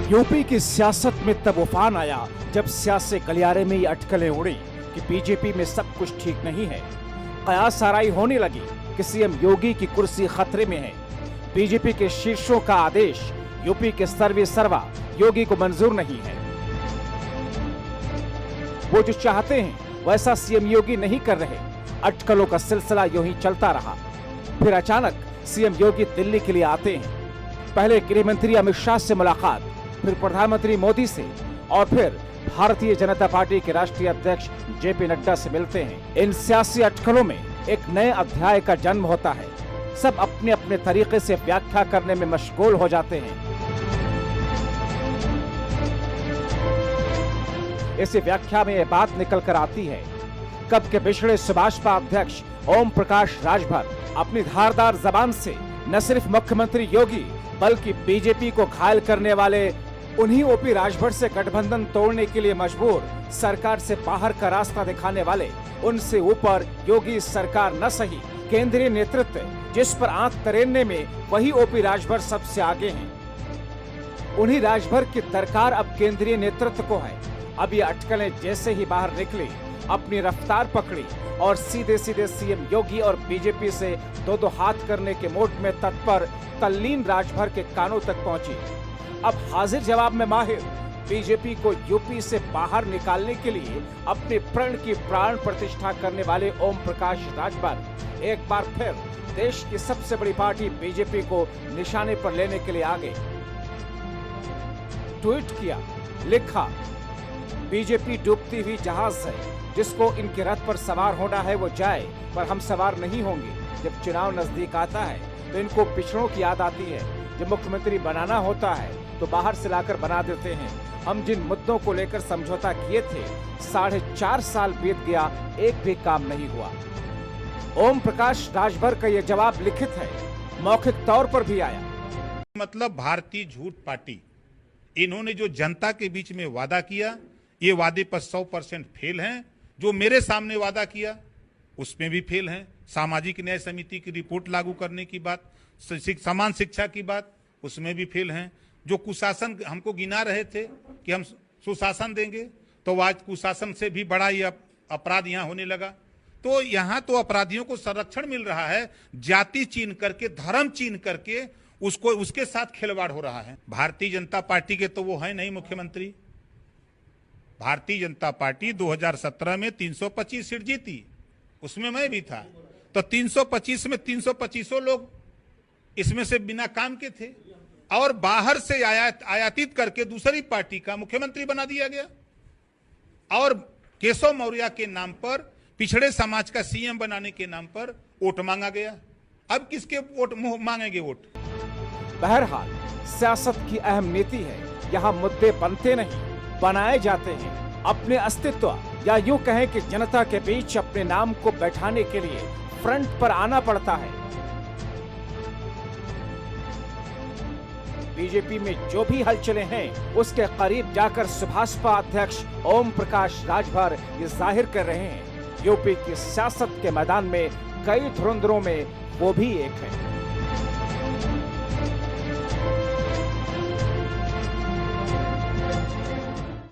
UP की सियासत में तब उफान आया जब सियासी गलियारे में ये अटकलें उड़ी कि बीजेपी में सब कुछ ठीक नहीं है। कयास आराई होने लगी कि सीएम योगी की कुर्सी खतरे में है। बीजेपी के शीर्षों का आदेश यूपी के सर्वे सर्वा योगी को मंजूर नहीं है। वो जो चाहते हैं वैसा सीएम योगी नहीं कर रहे। अटकलों का सिलसिला यूं ही चलता रहा। फिर अचानक सीएम योगी दिल्ली के लिए आते हैं। पहले गृह मंत्री अमित शाह से मुलाकात, फिर प्रधानमंत्री मोदी से और फिर भारतीय जनता पार्टी के राष्ट्रीय अध्यक्ष जेपी नड्डा से मिलते हैं। इन सियासी अटकलों में एक नए अध्याय का जन्म होता है। सब अपने अपने तरीके से व्याख्या करने में मशगूल हो जाते हैं। इसी व्याख्या में यह बात निकल कर आती है, कब के बिछड़े सुभाषपा अध्यक्ष ओम प्रकाश राजभर अपनी धारदार जबान से न सिर्फ मुख्यमंत्री योगी बल्कि बीजेपी को घायल करने वाले उन्हीं ओपी राजभर से गठबंधन तोड़ने के लिए मजबूर, सरकार से बाहर का रास्ता दिखाने वाले, उनसे ऊपर योगी सरकार न सही केंद्रीय नेतृत्व जिस पर आंख तरेरने में वही ओपी राजभर सबसे आगे हैं। उन्हीं राजभर की दरकार अब केंद्रीय नेतृत्व को है। अब ये अटकलें जैसे ही बाहर निकली, अपनी रफ्तार पकड़ी और सीधे सीधे सीएम योगी और बीजेपी से दो दो हाथ करने के मोड में तत्पर तल्लीन राजभर के कानों तक पहुंची। अब हाजिर जवाब में माहिर बीजेपी को यूपी से बाहर निकालने के लिए अपने प्रण की प्राण प्रतिष्ठा करने वाले ओम प्रकाश राजभर एक बार फिर देश की सबसे बड़ी पार्टी बीजेपी को निशाने पर लेने के लिए आ गए। ट्वीट किया, लिखा, बीजेपी डूबती हुई जहाज है, जिसको इनके रथ पर सवार होना है वो जाए, पर हम सवार नहीं होंगे। जब चुनाव नजदीक आता है तो इनको पिछड़ों की याद आती है। जब मुख्यमंत्री बनाना होता है तो बाहर से लाकर बना देते हैं। हम जिन मुद्दों को लेकर समझौता किए थे, 4.5 साल बीत गया, एक भी काम नहीं हुआ। ओम प्रकाश राजभर का यह जवाब लिखित है, मौखिक तौर पर भी आया। मतलब भारतीय झूठ पार्टी, इन्होंने जो जनता के बीच में वादा किया, ये वादे पर 100% फेल हैं। जो मेरे सामने वादा किया उसमें भी फेल हैं। सामाजिक न्याय समिति की रिपोर्ट लागू करने की बात, समान शिक्षा की बात, उसमें भी फेल हैं। जो कुशासन हमको गिना रहे थे कि हम सुशासन देंगे, तो आज कुशासन से भी बड़ा ये अपराध यहाँ होने लगा। तो यहाँ तो अपराधियों को संरक्षण मिल रहा है, जाति चीन करके, धर्म चीन करके उसको उसके साथ खिलवाड़ हो रहा है। भारतीय जनता पार्टी के तो वो है नहीं मुख्यमंत्री। भारतीय जनता पार्टी 2017 में 325 सीट जीती, उसमें मैं भी था। तो 325 में 325 लोग इसमें से बिना काम के थे और बाहर से आयातित करके दूसरी पार्टी का मुख्यमंत्री बना दिया गया और केशव मौर्य के नाम पर, पिछड़े समाज का सीएम बनाने के नाम पर वोट मांगा गया। अब किसके वोट मांगेंगे वोट? बहरहाल सियासत की अहम नीति है, यहाँ मुद्दे बनते नहीं, बनाए जाते हैं। अपने अस्तित्व या यूं कहें कि जनता के बीच अपने नाम को बैठाने के लिए फ्रंट पर आना पड़ता है। बीजेपी में जो भी हलचलें हैं, उसके करीब जाकर सुभाषपा अध्यक्ष ओम प्रकाश राजभर ये जाहिर कर रहे हैं, यूपी की सियासत के मैदान में कई धुरंधरों में वो भी एक है।